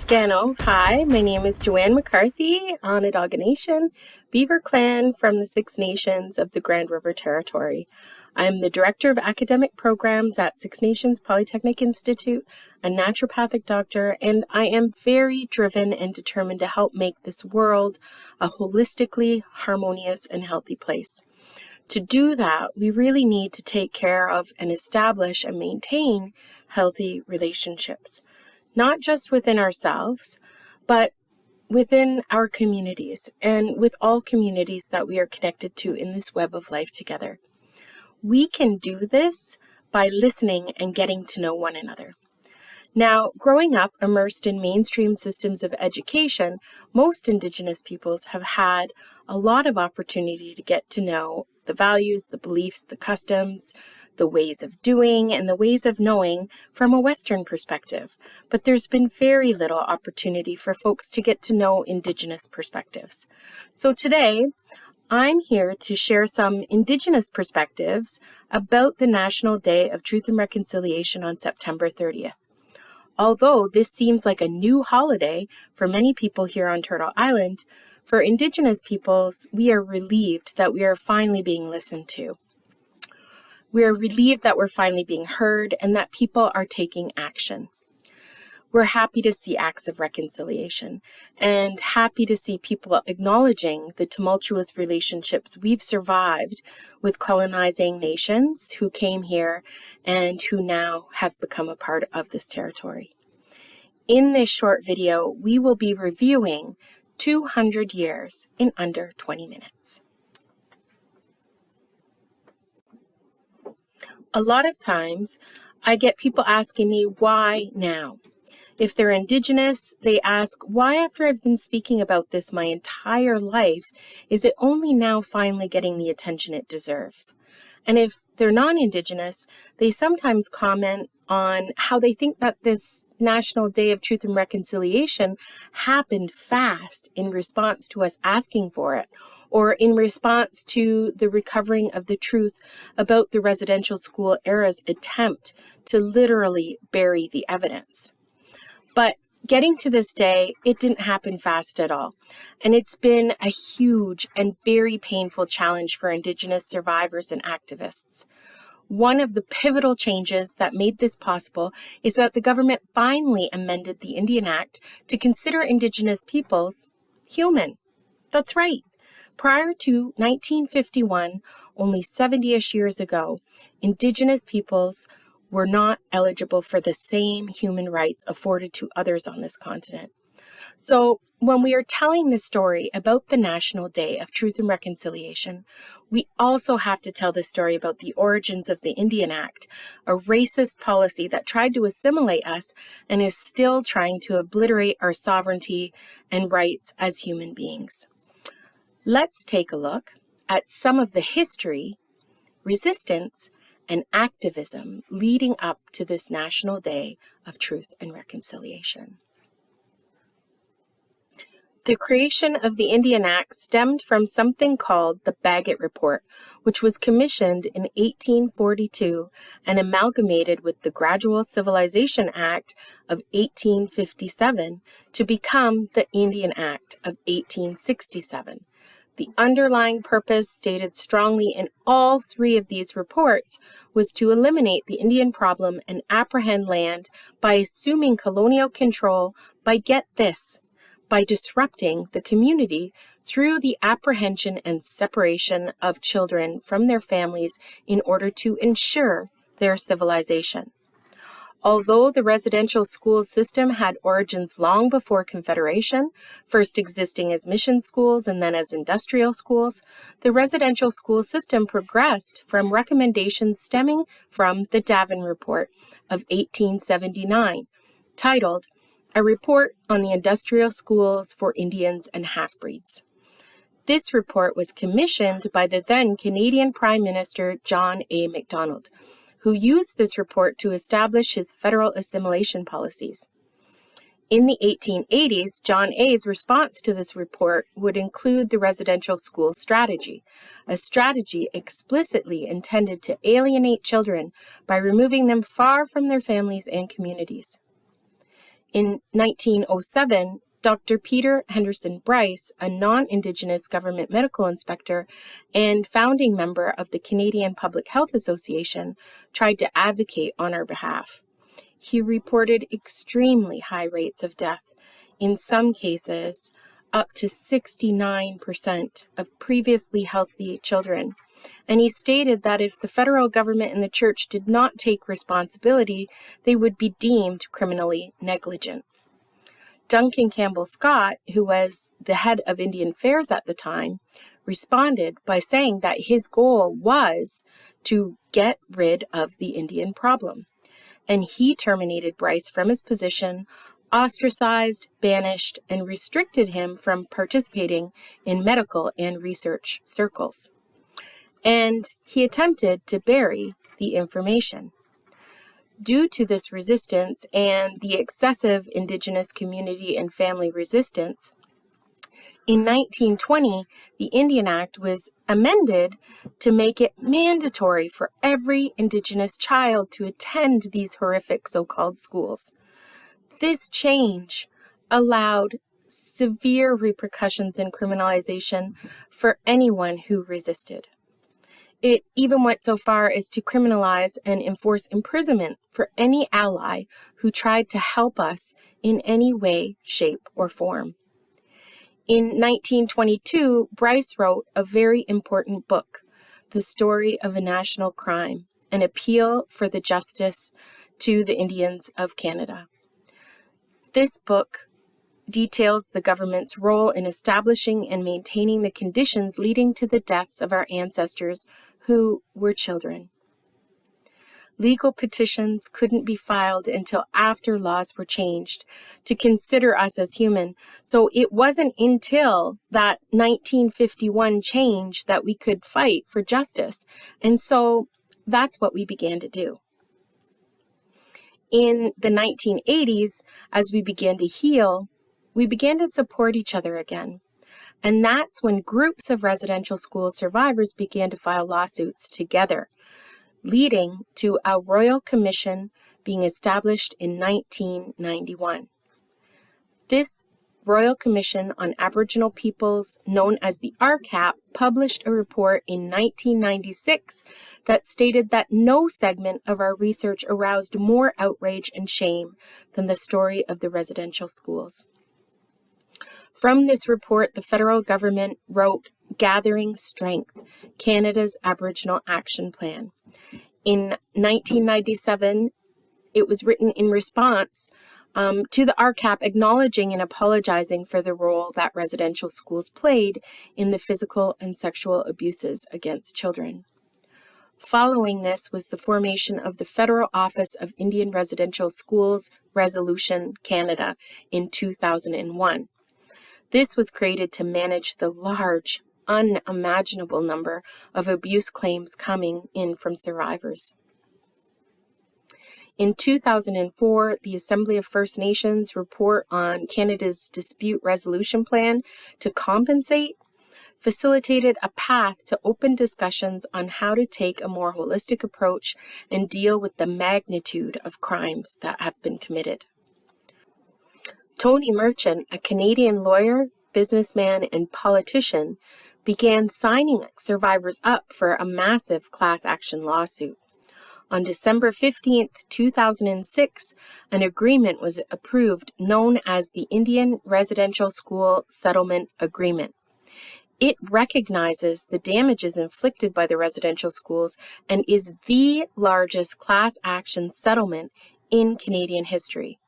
Scano. Hi, my name is Joanne McCarthy, Onondaga Nation, Beaver Clan from the Six Nations of the Grand River Territory. I'm the Director of Academic Programs at Six Nations Polytechnic Institute, a naturopathic doctor, and I am very driven and determined to help make this world a holistically harmonious and healthy place. To do that, we really need to take care of and establish and maintain healthy relationships. Not just within ourselves, but within our communities and with all communities that we are connected to in this web of life together. We can do this by listening and getting to know one another. Now, growing up immersed in mainstream systems of education, most Indigenous peoples have had a lot of opportunity to get to know the values, the beliefs, the customs, the ways of doing, and the ways of knowing from a Western perspective. But there's been very little opportunity for folks to get to know Indigenous perspectives. So today, I'm here to share some Indigenous perspectives about the National Day of Truth and Reconciliation on September 30th. Although this seems like a new holiday for many people here on Turtle Island, for Indigenous peoples, we are relieved that we are finally being listened to. We are relieved that we're finally being heard and that people are taking action. We're happy to see acts of reconciliation and happy to see people acknowledging the tumultuous relationships we've survived with colonizing nations who came here and who now have become a part of this territory. In this short video, we will be reviewing 200 years in under 20 minutes. A lot of times, I get people asking me, why now? If they're Indigenous, they ask, why after I've been speaking about this my entire life, is it only now finally getting the attention it deserves? And if they're non-Indigenous, they sometimes comment on how they think that this National Day of Truth and Reconciliation happened fast in response to us asking for it, or in response to the recovering of the truth about the residential school era's attempt to literally bury the evidence. But getting to this day, it didn't happen fast at all. And it's been a huge and very painful challenge for Indigenous survivors and activists. One of the pivotal changes that made this possible is that the government finally amended the Indian Act to consider Indigenous peoples human. That's right. Prior to 1951, only 70-ish years ago, Indigenous peoples were not eligible for the same human rights afforded to others on this continent. So when we are telling the story about the National Day of Truth and Reconciliation, we also have to tell the story about the origins of the Indian Act, a racist policy that tried to assimilate us and is still trying to obliterate our sovereignty and rights as human beings. Let's take a look at some of the history, resistance, and activism leading up to this National Day of Truth and Reconciliation. The creation of the Indian Act stemmed from something called the Bagot Report, which was commissioned in 1842 and amalgamated with the Gradual Civilization Act of 1857 to become the Indian Act of 1867. The underlying purpose, stated strongly in all three of these reports, was to eliminate the Indian problem and apprehend land by assuming colonial control by, get this, by disrupting the community through the apprehension and separation of children from their families in order to ensure their civilization. Although the residential school system had origins long before Confederation, first existing as mission schools and then as industrial schools, the residential school system progressed from recommendations stemming from the Davin Report of 1879, titled A Report on the Industrial Schools for Indians and Half-Breeds. This report was commissioned by the then Canadian Prime Minister John A. Macdonald, who used this report to establish his federal assimilation policies. In the 1880s, John A.'s response to this report would include the residential school strategy, a strategy explicitly intended to alienate children by removing them far from their families and communities. In 1907, Dr. Peter Henderson Bryce, a non-Indigenous government medical inspector and founding member of the Canadian Public Health Association, tried to advocate on our behalf. He reported extremely high rates of death, in some cases up to 69% of previously healthy children. And he stated that if the federal government and the church did not take responsibility, they would be deemed criminally negligent. Duncan Campbell Scott, who was the head of Indian Affairs at the time, responded by saying that his goal was to get rid of the Indian problem. And he terminated Bryce from his position, ostracized, banished, and restricted him from participating in medical and research circles. And he attempted to bury the information. Due to this resistance and the excessive Indigenous community and family resistance, in 1920, the Indian Act was amended to make it mandatory for every Indigenous child to attend these horrific so-called schools. This change allowed severe repercussions and criminalization for anyone who resisted. It even went so far as to criminalize and enforce imprisonment for any ally who tried to help us in any way, shape, or form. In 1922, Bryce wrote a very important book, The Story of a National Crime, an appeal for the justice to the Indians of Canada. This book details the government's role in establishing and maintaining the conditions leading to the deaths of our ancestors who were children. Legal petitions couldn't be filed until after laws were changed to consider us as human. So it wasn't until that 1951 change that we could fight for justice. And so that's what we began to do. In the 1980s, as we began to heal, we began to support each other again. And that's when groups of residential school survivors began to file lawsuits together, leading to a royal commission being established in 1991. This Royal Commission on Aboriginal Peoples, known as the RCAP, published a report in 1996 that stated that no segment of our research aroused more outrage and shame than the story of the residential schools. From this report, the federal government wrote Gathering Strength, Canada's Aboriginal Action Plan. In 1997, it was written in response to the RCAP acknowledging and apologizing for the role that residential schools played in the physical and sexual abuses against children. Following this was the formation of the Federal Office of Indian Residential Schools Resolution Canada in 2001. This was created to manage the large, unimaginable number of abuse claims coming in from survivors. In 2004, the Assembly of First Nations report on Canada's dispute resolution plan to compensate facilitated a path to open discussions on how to take a more holistic approach and deal with the magnitude of crimes that have been committed. Tony Merchant, a Canadian lawyer, businessman, and politician, began signing survivors up for a massive class action lawsuit. On December 15, 2006, an agreement was approved known as the Indian Residential School Settlement Agreement. It recognizes the damages inflicted by the residential schools and is the largest class action settlement in Canadian history.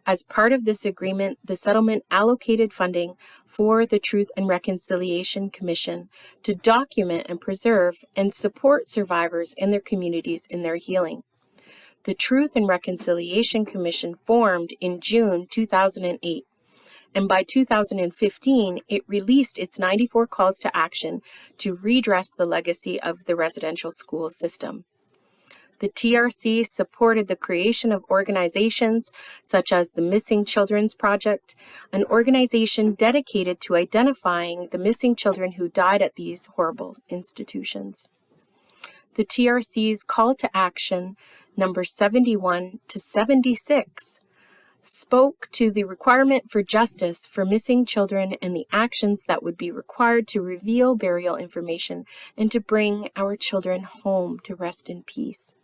As part of this agreement, the settlement allocated funding for the Truth and Reconciliation Commission to document and preserve and support survivors and their communities in their healing. The Truth and Reconciliation Commission formed in June 2008, and by 2015, it released its 94 calls to action to redress the legacy of the residential school system. The TRC supported the creation of organizations such as the Missing Children's Project, an organization dedicated to identifying the missing children who died at these horrible institutions. The TRC's call to action, number 71 to 76, spoke to the requirement for justice for missing children and the actions that would be required to reveal burial information and to bring our children home to rest in peace.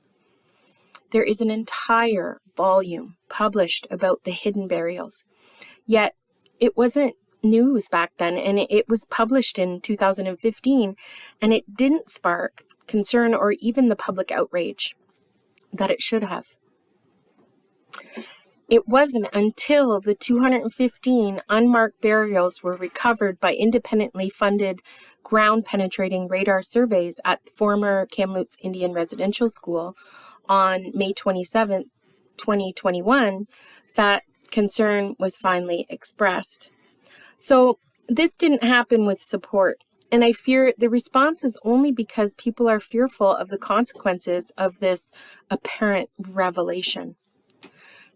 There is an entire volume published about the hidden burials, yet it wasn't news back then, and it was published in 2015, and it didn't spark concern or even the public outrage that it should have. It wasn't until the 215 unmarked burials were recovered by independently funded ground-penetrating radar surveys at former Kamloops Indian Residential School on May 27, 2021, that concern was finally expressed. So this didn't happen with support, and I fear the response is only because people are fearful of the consequences of this apparent revelation.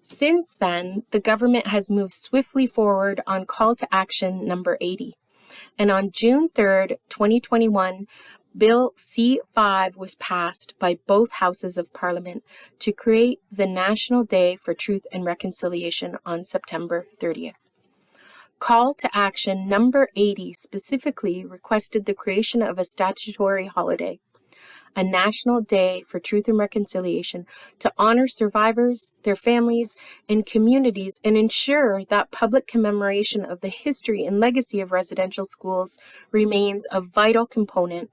Since then, the government has moved swiftly forward on call to action number 80. And on June 3rd, 2021, Bill C-5 was passed by both houses of Parliament to create the National Day for Truth and Reconciliation on September 30th. Call to action number 80 specifically requested the creation of a statutory holiday, a National Day for Truth and Reconciliation, to honor survivors, their families, and communities, and ensure that public commemoration of the history and legacy of residential schools remains a vital component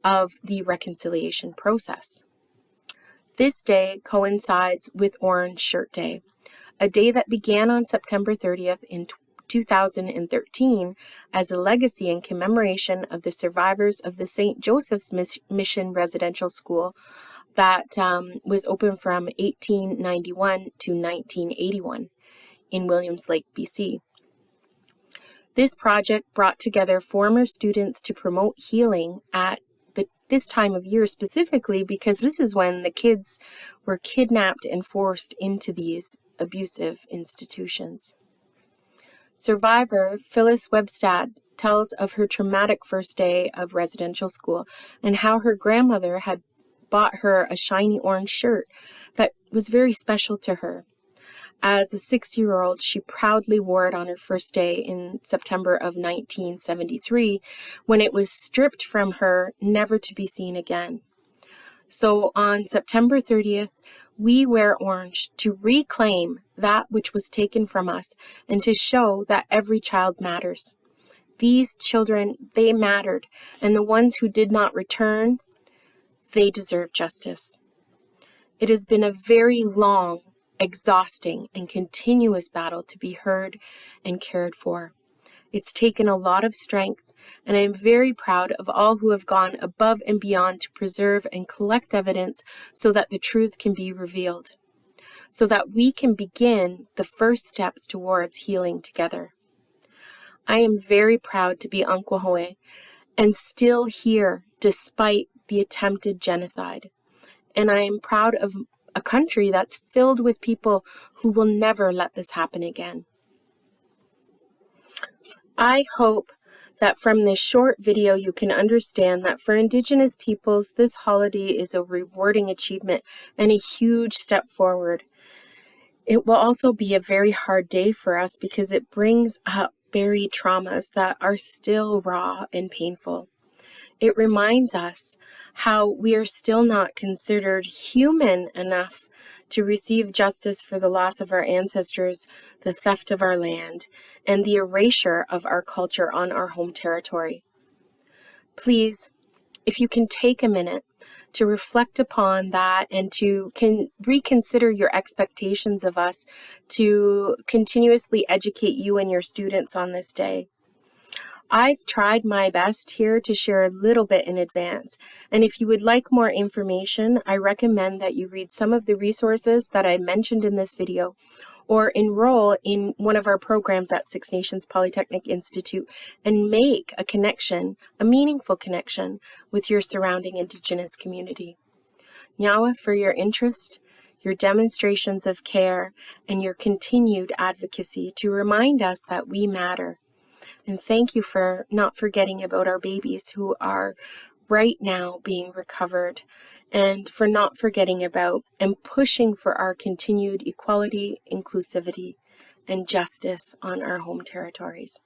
of the reconciliation process. This day coincides with Orange Shirt Day, a day that began on September 30th in 2013 as a legacy and commemoration of the survivors of the St. Joseph's Mission Residential School that was open from 1891 to 1981 in Williams Lake, BC. This project brought together former students to promote healing at this time of year specifically because this is when the kids were kidnapped and forced into these abusive institutions. Survivor Phyllis Webstad tells of her traumatic first day of residential school and how her grandmother had bought her a shiny orange shirt that was very special to her. As a 6-year-old, she proudly wore it on her first day in September of 1973 when it was stripped from her, never to be seen again. So on September 30th, we wear orange to reclaim that which was taken from us and to show that every child matters. These children, they mattered, and the ones who did not return, they deserve justice. It has been a very long, exhausting, and continuous battle to be heard and cared for. It's taken a lot of strength, and I am very proud of all who have gone above and beyond to preserve and collect evidence so that the truth can be revealed, so that we can begin the first steps towards healing together. I am very proud to be Unkwahoe and still here despite the attempted genocide. And I am proud of a country that's filled with people who will never let this happen again. I hope that from this short video you can understand that for Indigenous peoples, this holiday is a rewarding achievement and a huge step forward. It will also be a very hard day for us because it brings up buried traumas that are still raw and painful. It reminds us how we are still not considered human enough to receive justice for the loss of our ancestors, the theft of our land, and the erasure of our culture on our home territory. Please, if you can take a minute to reflect upon that and to reconsider your expectations of us to continuously educate you and your students on this day. I've tried my best here to share a little bit in advance, and if you would like more information, I recommend that you read some of the resources that I mentioned in this video, or enroll in one of our programs at Six Nations Polytechnic Institute and make a connection, a meaningful connection, with your surrounding Indigenous community. Nyawa for your interest, your demonstrations of care, and your continued advocacy to remind us that we matter. And thank you for not forgetting about our babies who are right now being recovered, and for not forgetting about and pushing for our continued equality, inclusivity, and justice on our home territories.